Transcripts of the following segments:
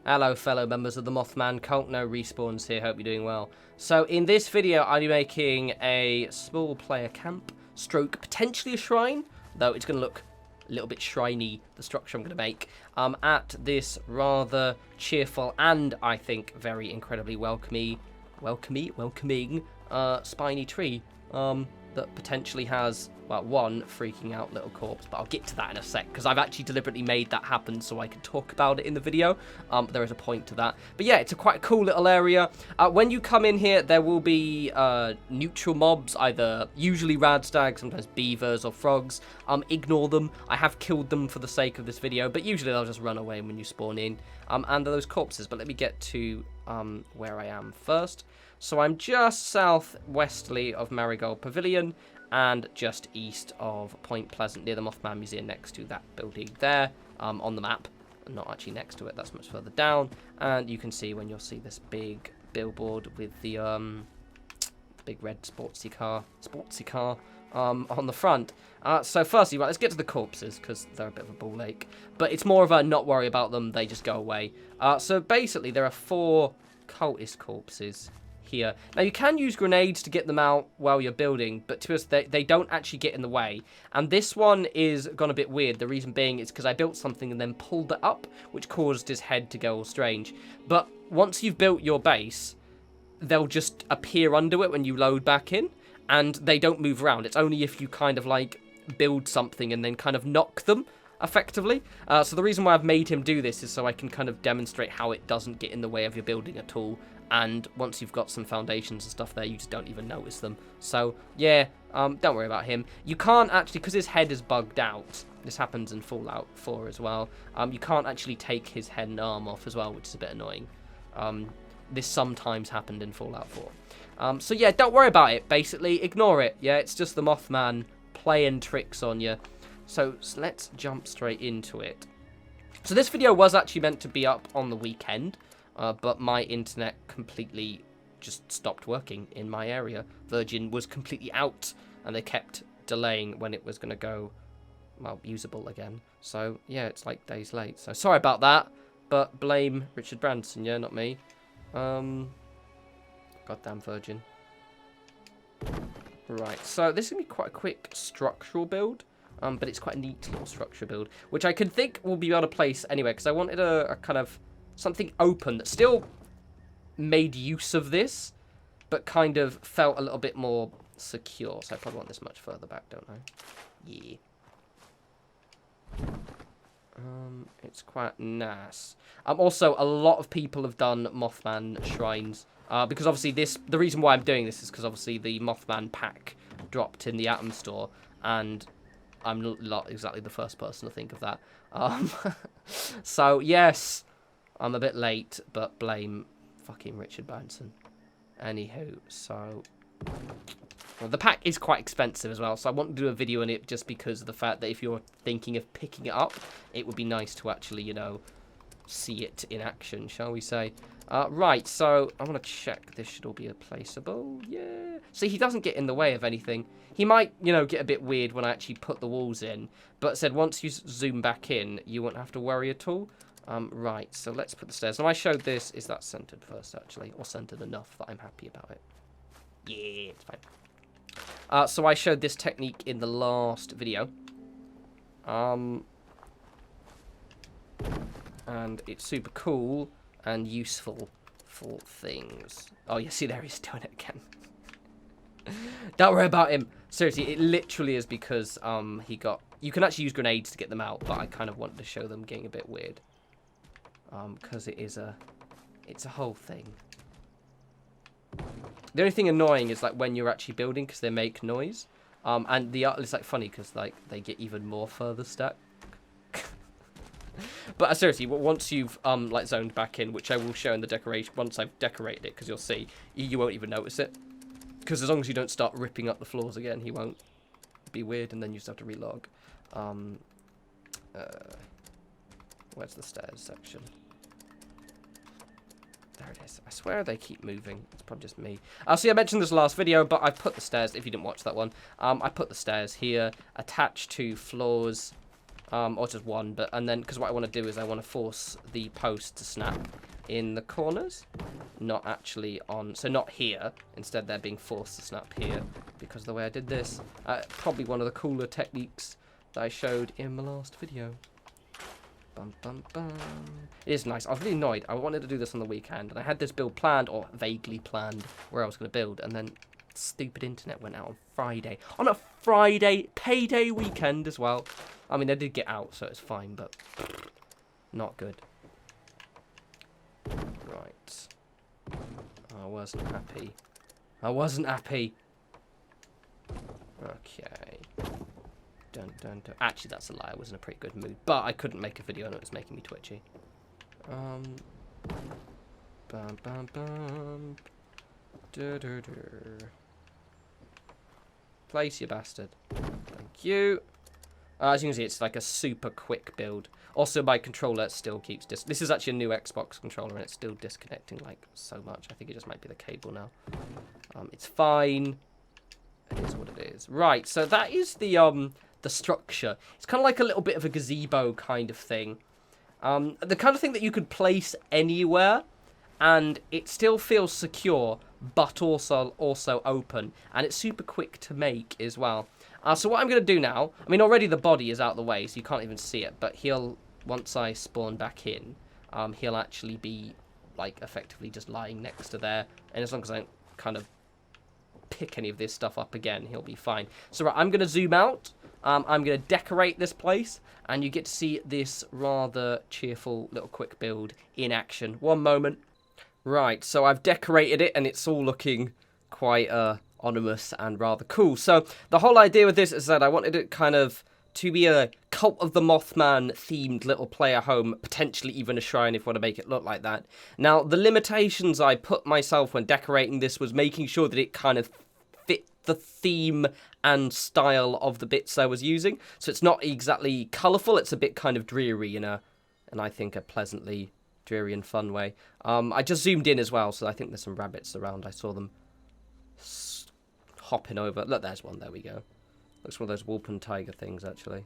Hello fellow members of the Mothman cult, no respawns here, hope you're doing well. So in this video I'll be making a small player camp, stroke potentially a shrine, though it's going to look a little bit shriny, the structure I'm going to make, at this rather cheerful and I think very incredibly welcoming spiny tree that potentially has, well, one freaking out little corpse, but I'll get to that in a sec, because I've actually deliberately made that happen so I can talk about it in the video. There is a point to that. But yeah, it's a quite cool little area. When you come in here, there will be neutral mobs, either usually radstag, sometimes beavers or frogs. Ignore them. I have killed them for the sake of this video, but usually they'll just run away when you spawn in. And those corpses, but let me get to where I am first. So I'm just southwesterly of Marigold Pavilion and just east of Point Pleasant, near the Mothman Museum, next to that building there, on the map. Not actually next to it, that's much further down. And you can see when you'll see this big billboard with the big red sportsy car on the front. So firstly, right, let's get to the corpses, because they're a bit of a ball ache. But it's more of a not worry about them, they just go away. So basically, there are 4 cultist corpses here. Now, you can use grenades to get them out while you're building, but to us, they don't actually get in the way. And this one is gone a bit weird. The reason being is because I built something and then pulled it up, which caused his head to go all strange. But once you've built your base, they'll just appear under it when you load back in, and they don't move around. It's only if you kind of like build something and then kind of knock them, effectively. So the reason why I've made him do this is so I can kind of demonstrate how it doesn't get in the way of your building at all. And once you've got some foundations and stuff there, you just don't even notice them. So, yeah, don't worry about him. You can't actually, because his head is bugged out, this happens in Fallout 4 as well, you can't actually take his head and arm off as well, which is a bit annoying. This sometimes happened in Fallout 4. So, yeah, don't worry about it, basically. Ignore it. Yeah, it's just the Mothman playing tricks on you. So let's jump straight into it. So this video was actually meant to be up on the weekend. But my internet completely just stopped working in my area. Virgin was completely out, and they kept delaying when it was going to go, well, usable again. So, yeah, it's like days late. So, sorry about that, but blame Richard Branson, yeah, not me. Goddamn Virgin. Right, so this is going to be quite a quick structural build. But it's quite a neat little structure build, which I can think will be able to place anyway, because I wanted a kind of something open that still made use of this, but kind of felt a little bit more secure. So I probably want this much further back, don't I? Yeah. It's quite nice. Also, a lot of people have done Mothman shrines, because obviously the reason why I'm doing this is because obviously the Mothman pack dropped in the Atom store, and I'm not exactly the first person to think of that. So, yes, I'm a bit late, but blame fucking Richard Branson. Anywho, so... Well, the pack is quite expensive as well, so I want to do a video on it just because of the fact that if you're thinking of picking it up, it would be nice to actually, you know, see it in action, shall we say. Right, so I want to check this should all be placeable. Yeah. See, he doesn't get in the way of anything. He might, you know, get a bit weird when I actually put the walls in, but said once you zoom back in, you won't have to worry at all. Right, so let's put the stairs. Now, I showed this. Is that centered first, actually? Or centered enough that I'm happy about it? Yeah, it's fine. So I showed this technique in the last video. And it's super cool and useful for things. Oh, you see there, he's doing it again. Don't worry about him. Seriously, it literally is because he got... You can actually use grenades to get them out, but I kind of wanted to show them getting a bit weird. Because it's a whole thing. The only thing annoying is like when you're actually building, because they make noise. And it's like funny because like they get even more further stuck. But seriously, once you've like zoned back in, which I will show in the decoration once I've decorated it, because you'll see you won't even notice it. Because as long as you don't start ripping up the floors again, he won't be weird, and then you just have to relog. Where's the stairs section? There it is. I swear they keep moving. It's probably just me. So yeah, I mentioned this last video, but I put the stairs, if you didn't watch that one, I put the stairs here, attached to floors or just one, and then, because what I want to do is I want to force the post to snap in the corners, not actually on, so not here, instead they're being forced to snap here, because of the way I did this. Probably one of the cooler techniques that I showed in my last video. Bum, bum, bum. It is nice. I was really annoyed. I wanted to do this on the weekend, and I had this build planned, or vaguely planned, where I was going to build, and then stupid internet went out on Friday. On a Friday, payday weekend as well. I mean, I did get out, so it's fine, but not good. Right. I wasn't happy. I wasn't happy. Okay. Dun, dun, dun. Actually, that's a lie. I was in a pretty good mood. But I couldn't make a video and it was making me twitchy. Bum, bum, bum. Du, du, du. Place, you bastard. Thank you. As you can see, it's like a super quick build. Also, my controller still keeps this is actually a new Xbox controller, and it's still disconnecting like so much. I think it just might be the cable now. It's fine. It is what it is. Right, so that is the structure. It's kind of like a little bit of a gazebo kind of thing. The kind of thing that you could place anywhere, and it still feels secure, but also open, and it's super quick to make as well. So what I'm going to do now, I mean, already the body is out of the way, so you can't even see it, but once I spawn back in, he'll actually be, like, effectively just lying next to there, and as long as I don't kind of pick any of this stuff up again, he'll be fine. So, right, I'm going to zoom out, I'm going to decorate this place, and you get to see this rather cheerful little quick build in action. One moment. Right, so I've decorated it, and it's all looking quite, ominous and rather cool. So the whole idea with this is that I wanted it kind of to be a Cult of the Mothman themed little player home, potentially even a shrine if you want to make it look like that. Now, the limitations I put myself when decorating this was making sure that it kind of fit the theme and style of the bits I was using. So it's not exactly colourful, it's a bit kind of dreary and I think a pleasantly dreary and fun way. I just zoomed in as well, so I think there's some rabbits around. I saw them hopping over. Look, there's one. There we go. Looks one of those Wolpen tiger things, actually.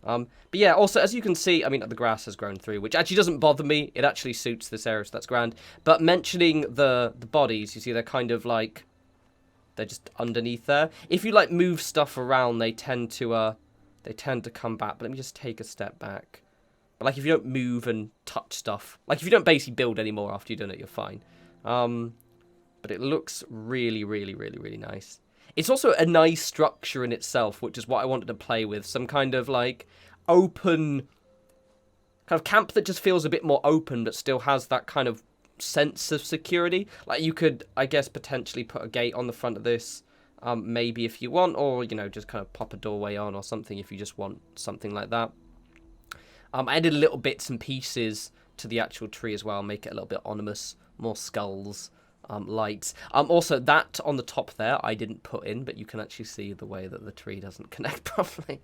But yeah, also, as you can see, I mean, the grass has grown through, which actually doesn't bother me. It actually suits this area, so that's grand. But mentioning the bodies, you see, they're kind of like, they're just underneath there. If you, like, move stuff around, they tend to come back. But let me just take a step back. But, like, if you don't move and touch stuff, like, if you don't basically build anymore after you've done it, you're fine. But it looks really, really, really, really nice. It's also a nice structure in itself, which is what I wanted to play with. Some kind of, like, open kind of camp that just feels a bit more open, but still has that kind of sense of security. Like, you could, I guess, potentially put a gate on the front of this, maybe if you want, or, you know, just kind of pop a doorway on or something if you just want something like that. I added little bits and pieces to the actual tree as well, make it a little bit ominous, more skulls. Lights. Also, that on the top there, I didn't put in, but you can actually see the way that the tree doesn't connect properly.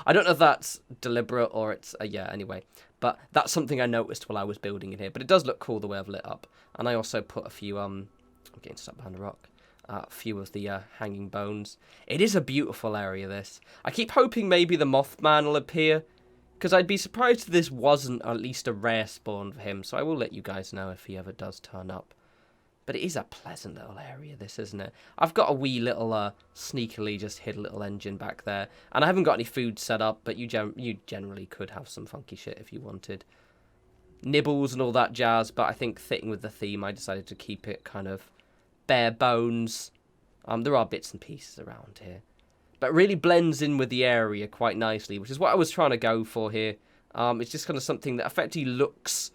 I don't know if that's deliberate or it's, yeah, anyway. But that's something I noticed while I was building it here. But it does look cool the way I've lit up. And I also put a few, I'm getting stuck behind a rock. A few of the hanging bones. It is a beautiful area, this. I keep hoping maybe the Mothman will appear, because I'd be surprised if this wasn't at least a rare spawn for him. So I will let you guys know if he ever does turn up. But it is a pleasant little area, this, isn't it? I've got a wee little, sneakily just hid a little engine back there. And I haven't got any food set up, but you generally could have some funky shit if you wanted. Nibbles and all that jazz, but I think fitting with the theme, I decided to keep it kind of bare bones. There are bits and pieces around here. But it really blends in with the area quite nicely, which is what I was trying to go for here. It's just kind of something that effectively looks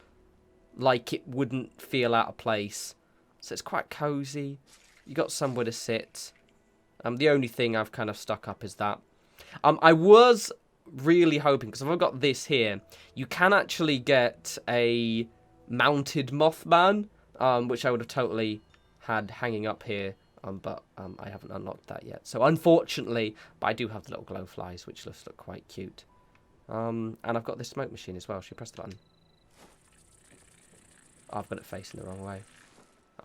like it wouldn't feel out of place. So it's quite cozy. You got somewhere to sit. The only thing I've kind of stuck up is that. I was really hoping, because if I've got this here, you can actually get a mounted Mothman, which I would have totally had hanging up here, but I haven't unlocked that yet. So unfortunately, but I do have the little glow flies, which just look quite cute. And I've got this smoke machine as well. Should we press the button? Oh, I've got it facing the wrong way.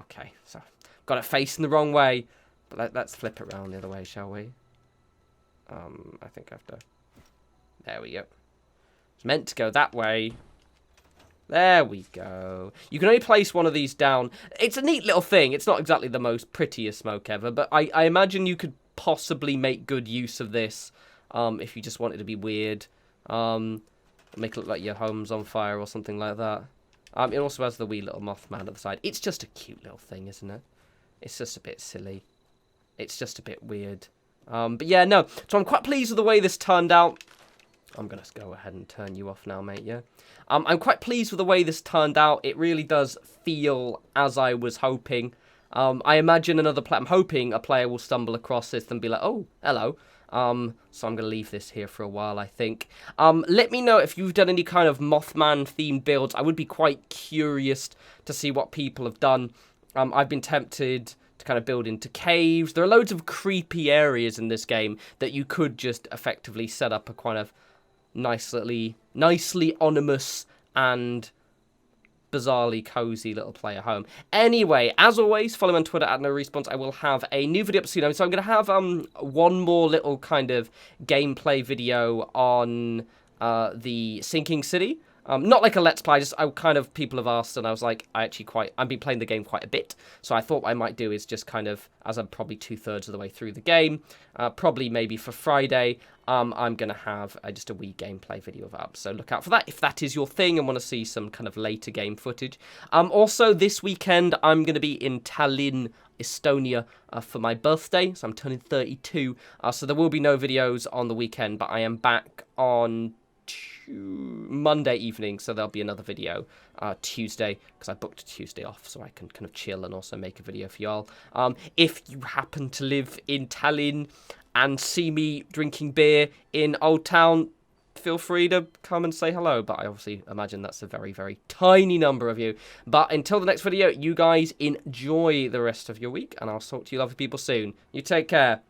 Okay, so got it facing the wrong way, but let's flip it around the other way, shall we? I think I have to. There we go. It's meant to go that way. There we go. You can only place one of these down. It's a neat little thing. It's not exactly the most prettiest smoke ever, but I imagine you could possibly make good use of this if you just want it to be weird. Make it look like your home's on fire or something like that. It also has the wee little Mothman at the side. It's just a cute little thing, isn't it? It's just a bit silly. It's just a bit weird. But yeah, no. So I'm quite pleased with the way this turned out. I'm going to go ahead and turn you off now, mate, yeah? I'm quite pleased with the way this turned out. It really does feel as I was hoping. I imagine I'm hoping a player will stumble across this and be like, oh, hello. So I'm going to leave this here for a while, I think. Let me know if you've done any kind of Mothman-themed builds. I would be quite curious to see what people have done. I've been tempted to kind of build into caves. There are loads of creepy areas in this game that you could just effectively set up a kind of nicely ominous and bizarrely cozy little player home. Anyway, as always, follow me on Twitter at norespawns. I will have a new video up soon. So I'm going to have one more little kind of gameplay video on the sinking city. Not like a let's play, people have asked, and I was like, I've been playing the game quite a bit, so I thought what I might do is just kind of, as I'm probably 2/3 of the way through the game, probably maybe for Friday, I'm going to have just a wee gameplay video of up, so look out for that if that is your thing and want to see some kind of later game footage. Also, this weekend, I'm going to be in Tallinn, Estonia, for my birthday, so I'm turning 32, so there will be no videos on the weekend, but I am back on Monday evening, so there'll be another video Tuesday, because I booked Tuesday off so I can kind of chill and also make a video for y'all. If you happen to live in Tallinn and see me drinking beer in Old Town, feel free to come and say hello, but I obviously imagine that's a very, very tiny number of you. But until the next video, you guys enjoy the rest of your week, and I'll talk to you lovely people soon. You take care.